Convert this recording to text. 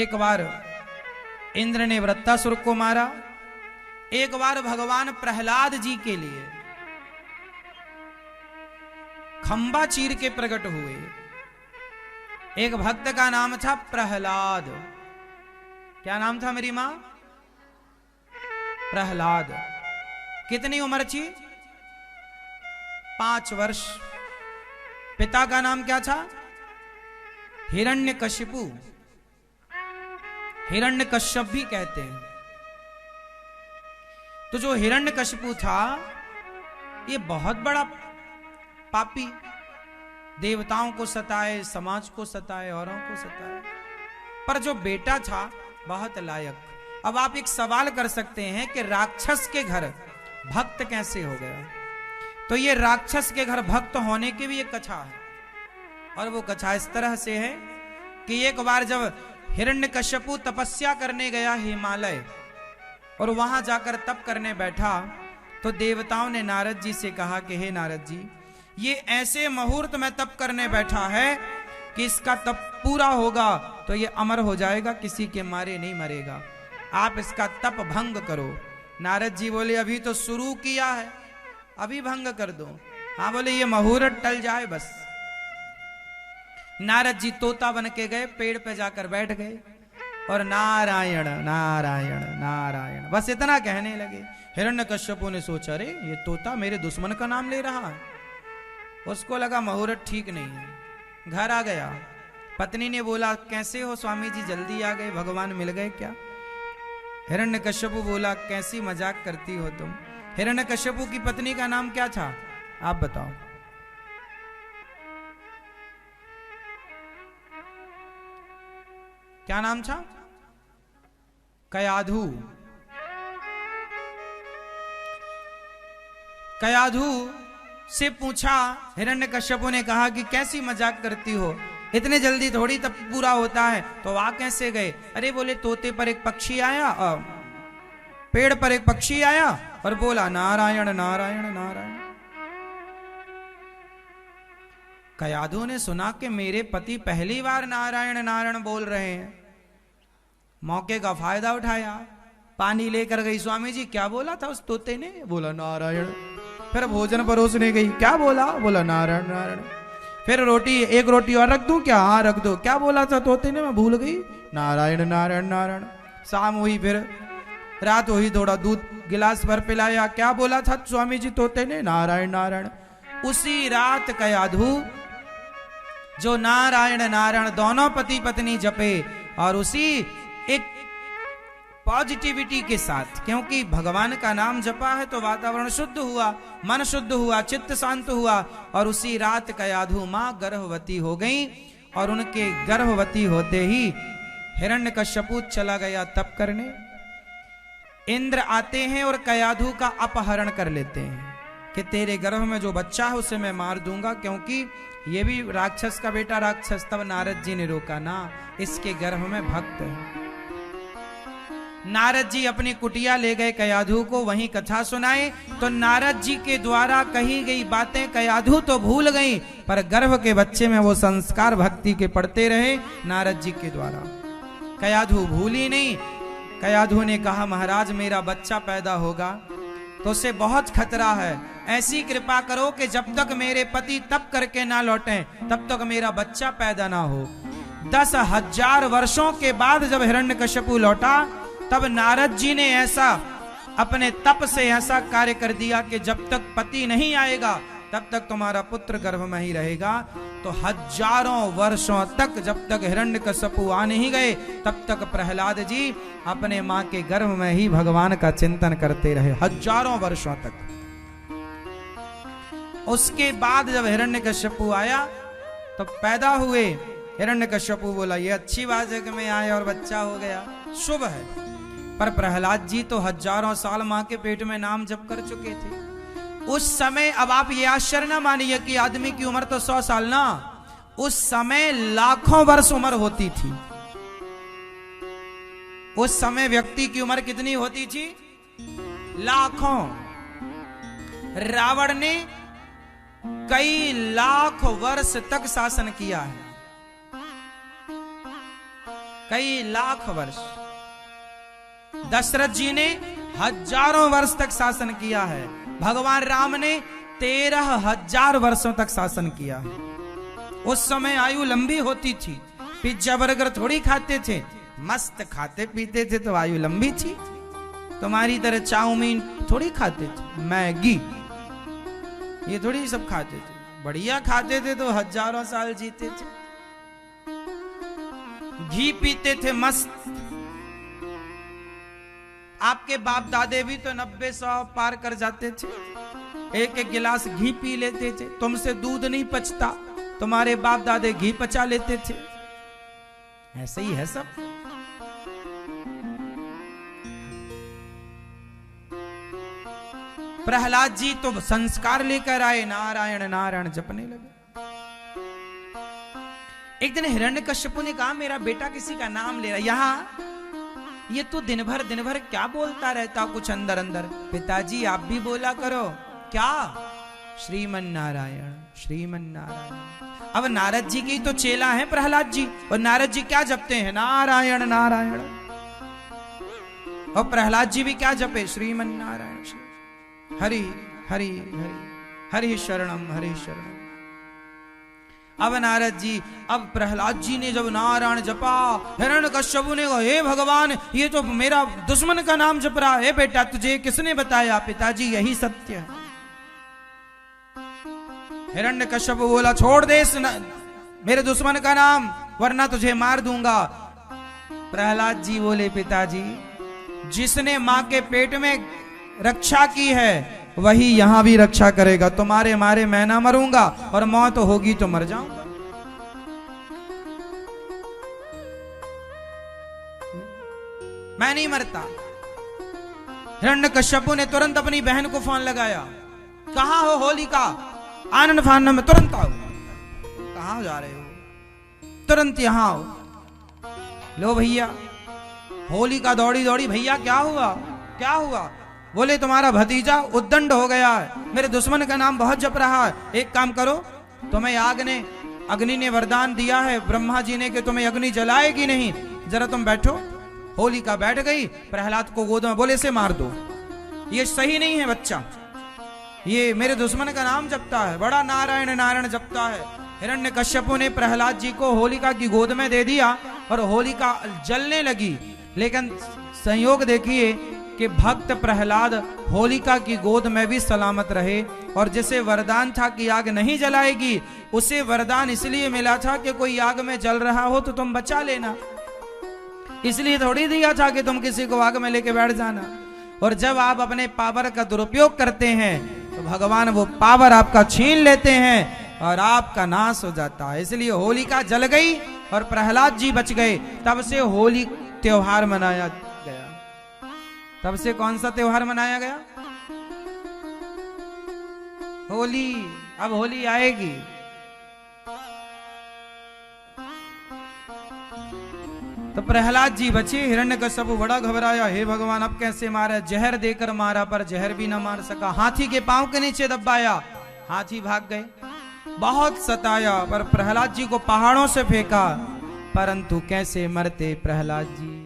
एक बार इंद्र ने वृत्तासुर को मारा, एक बार भगवान प्रहलाद जी के लिए खंबा चीर के प्रकट हुए। एक भक्त का नाम था प्रहलाद। क्या नाम था मेरी मां? प्रहलाद। कितनी उम्र थी? 5 वर्ष। पिता का नाम क्या था? हिरण्यकशिपु। हिरण्यकश्यप भी कहते हैं। तो जो हिरण्यकशिपु था ये बहुत बड़ा पापी, देवताओं को सताए, समाज को सताए, औरों को सताए। पर जो बेटा था बहुत लायक। अब आप एक सवाल कर सकते हैं कि राक्षस के घर भक्त कैसे हो गया? तो ये राक्षस के घर भक्त होने की भी एक कथा है, और वो कथा इस तरह से है कि एक बार जब हिरण्यकश्यपु तपस्या करने गया हिमालय, और वहां जाकर तप करने बैठा, तो देवताओं ने नारद जी से कहा कि हे नारद जी, ये ऐसे मुहूर्त में तप करने बैठा है कि इसका तप पूरा होगा तो ये अमर हो जाएगा, किसी के मारे नहीं मरेगा, आप इसका तप भंग करो। नारद जी बोले अभी तो शुरू किया है, अभी भंग कर दो? हाँ बोले ये मुहूर्त टल जाए बस। नारद जी तोता बन के गए, पेड़ पे जाकर बैठ गए और नारायण नारायण नारायण बस इतना कहने लगे। हिरण्यकश्यपु ने सोचा अरे ये तोता मेरे दुश्मन का नाम ले रहा है। उसको लगा मुहूर्त ठीक नहीं है, घर आ गया। पत्नी ने बोला कैसे हो स्वामी जी, जल्दी आ गए, भगवान मिल गए क्या? हिरण्यकश्यपु बोला कैसी मजाक करती हो तुम। हिरण्यकश्यपु की पत्नी का नाम क्या था आप बताओ? क्या नाम था? कयाधु। कयाधु से पूछा, हिरण्यकश्यपु ने कहा कि कैसी मजाक करती हो, इतने जल्दी थोड़ी तब पूरा होता है। तो आ कैसे गए? अरे बोले तोते पर एक पक्षी आया, पेड़ पर एक पक्षी आया और बोला नारायण नारायण नारायण। कयाधु ने सुना कि मेरे पति पहली बार नारायण नारायण बोल रहे हैं। मौके का फायदा उठाया, पानी लेकर गई। स्वामी जी क्या बोला था उस तोते ने? बोला नारायण। फिर भोजन परोसने गई, क्या बोला? बोला नारायण नारायण। फिर रोटी, एक रोटी और रख दूं क्या? हाँ रख दो। क्या बोला था तोते ने? मैं भूल गई। नारायण नारायण नारायण। शाम हुई, फिर रात हुई, थोड़ा दूध गिलास भर पिलाया। क्या बोला था स्वामी जी तोते ने? नारायण नारायण। उसी रात कयाधु जो नारायण नारायण दोनों पति पत्नी जपे, और उसी एक पॉजिटिविटी के साथ, क्योंकि भगवान का नाम जपा है तो वातावरण शुद्ध हुआ, मन शुद्ध हुआ, चित्त शांत हुआ। और उसी रात कयाधु मां गर्भवती हो गई, और उनके गर्भवती होते ही हिरण्यकश्यपु चला गया तप करने। इंद्र आते हैं और कयाधु का अपहरण कर लेते हैं कि तेरे गर्भ में जो बच्चा है उसे मैं मार दूंगा, क्योंकि ये भी राक्षस का बेटा राक्षस। तब नारद जी ने रोका, ना, इसके गर्भ में भक्त है। नारद जी अपनी कुटिया ले गए, कयाधु को वहीं कथा सुनाए। तो नारद जी के द्वारा कही गई बातें कयाधु तो भूल गई, पर गर्भ के बच्चे में वो संस्कार भक्ति के पड़ते रहे नारद जी के द्वारा। कयाधु भूली नहीं। कयाधु ने कहा महाराज मेरा बच्चा पैदा होगा तो उसे बहुत खतरा है, ऐसी कृपा करो कि जब तक मेरे पति तप करके ना लौटें तब तक मेरा बच्चा पैदा ना हो। 10,000 वर्षों के बाद जब हिरण्यकश्यपु लौटा, तब नारद जी ने ऐसा अपने तप से ऐसा कार्य कर दिया कि जब तक पति नहीं आएगा तब तक तुम्हारा पुत्र गर्भ में ही रहेगा। तो हजारों वर्षों तक, जब तक हिरण्यकश्यपु आ नहीं गए, तब तक प्रहलाद जी अपने मां के गर्भ में ही भगवान का चिंतन करते रहे, हजारों वर्षों तक। उसके बाद जब हिरण्यकश्यपु आया तो पैदा हुए। हिरण्यकश्यपु बोला ये अच्छी बात है कि मैं आया और बच्चा हो गया, शुभ है। पर प्रहलाद जी तो हजारों साल मां के पेट में नाम जप कर चुके थे उस समय। अब आप ये आश्चर्य ना मानिए कि आदमी की उम्र तो 100 साल ना, उस समय लाखों वर्ष उम्र होती थी। उस समय व्यक्ति की उम्र कितनी होती थी? लाखों। रावण ने कई लाख वर्ष तक शासन किया है। कई लाख वर्ष। दशरथ जी ने हजारों वर्ष तक शासन किया है, भगवान राम ने 13,000 वर्षों तक शासन किया है। उस समय आयु लंबी होती थी, पिज्जा बर्गर थोड़ी खाते थे, मस्त खाते पीते थे तो आयु लंबी थी। तुम्हारी तरह चाउमीन थोड़ी खाते थे, मैगी ये थोड़ी सब खाते थे, बढ़िया खाते थे तो हजारों साल जीते थे। घी पीते थे मस्त। आपके बाप दादे भी तो 90-100 पार कर जाते थे, एक एक गिलास घी पी लेते थे। तुमसे दूध नहीं पचता, तुम्हारे बाप दादे घी पचा लेते थे। ऐसे ही है सब। प्रहलाद जी तो संस्कार लेकर आए, नारायण नारायण जपने लगे। एक दिन हिरण्यकश्यप ने कहा मेरा बेटा किसी का नाम ले रहा, यहां ये तू दिन भर क्या बोलता रहता कुछ अंदर अंदर। पिताजी आप भी बोला करो। क्या? श्रीमन नारायण श्रीमन नारायण। अब नारद जी की तो चेला है प्रहलाद जी, और नारद जी क्या जपते हैं? नारायण नारायण। और प्रहलाद जी भी क्या जपे? श्रीमन नारायण हरि हरि हरि हरि शरणम हरि शरणम। अब नारद जी, अब प्रहलाद जी ने जब नारायण जपा, हिरण्यकश्यप ने कहा हे भगवान ये तो मेरा दुश्मन का नाम जप रहा है। बेटा तुझे किसने बताया? पिताजी यही सत्य है। हिरण्यकश्यप बोला छोड़ दे मेरे दुश्मन का नाम, वरना तुझे मार दूंगा। प्रहलाद जी बोले पिताजी जिसने मां के पेट में रक्षा की है वही यहां भी रक्षा करेगा। तुम्हारे मारे मैं ना मरूंगा, और मौत होगी तो मर जाऊंगा। मैं नहीं मरता। हिरण्यकश्यप ने तुरंत अपनी बहन को फोन लगाया, कहां हो होलिका? आनंद फानन में तुरंत आओ। कहां जा रहे हो? तुरंत यहां आओ। लो भैया। होलिका दौड़ी दौड़ी, भैया क्या हुआ क्या हुआ? बोले तुम्हारा भतीजा उद्दंड हो गया है, मेरे दुश्मन का नाम बहुत जप रहा है। एक काम करो, तुम्हें अग्नि ने वरदान दिया है ब्रह्मा जी ने कि तुम्हें अग्नि जलाएगी नहीं, जरा तुम बैठो। होलिका बैठ गई, प्रहलाद को गोद में, बोले इसे मार दो, ये सही नहीं है बच्चा, ये मेरे दुश्मन का नाम जपता है, बड़ा नारायण नारायण जपता है। हिरण्यकश्यप ने प्रहलाद जी को होलिका की गोद में दे दिया और होलिका जलने लगी। लेकिन संयोग देखिए कि भक्त प्रहलाद होलिका की गोद में भी सलामत रहे, और जिसे वरदान था कि आग नहीं जलाएगी, उसे वरदान इसलिए मिला था कि कोई आग में जल रहा हो तो तुम बचा लेना, इसलिए थोड़ी दिया था कि तुम किसी को आग में लेके बैठ जाना। और जब आप अपने पावर का दुरुपयोग करते हैं तो भगवान वो पावर आपका छीन लेते हैं और आपका नाश हो जाता है। इसलिए होलिका जल गई और प्रहलाद जी बच गए। तब से होली त्योहार मनाया गया। तब से कौन सा त्योहार मनाया गया? होली। अब होली आएगी। तो प्रहलाद जी बचे, हिरण्यकश्यप बड़ा घबराया, हे भगवान अब कैसे मारे? जहर देकर मारा पर जहर भी न मार सका। हाथी के पांव के नीचे दबाया, हाथी भाग गए। बहुत सताया पर प्रहलाद जी को पहाड़ों से फेंका, परंतु कैसे मरते प्रहलाद जी?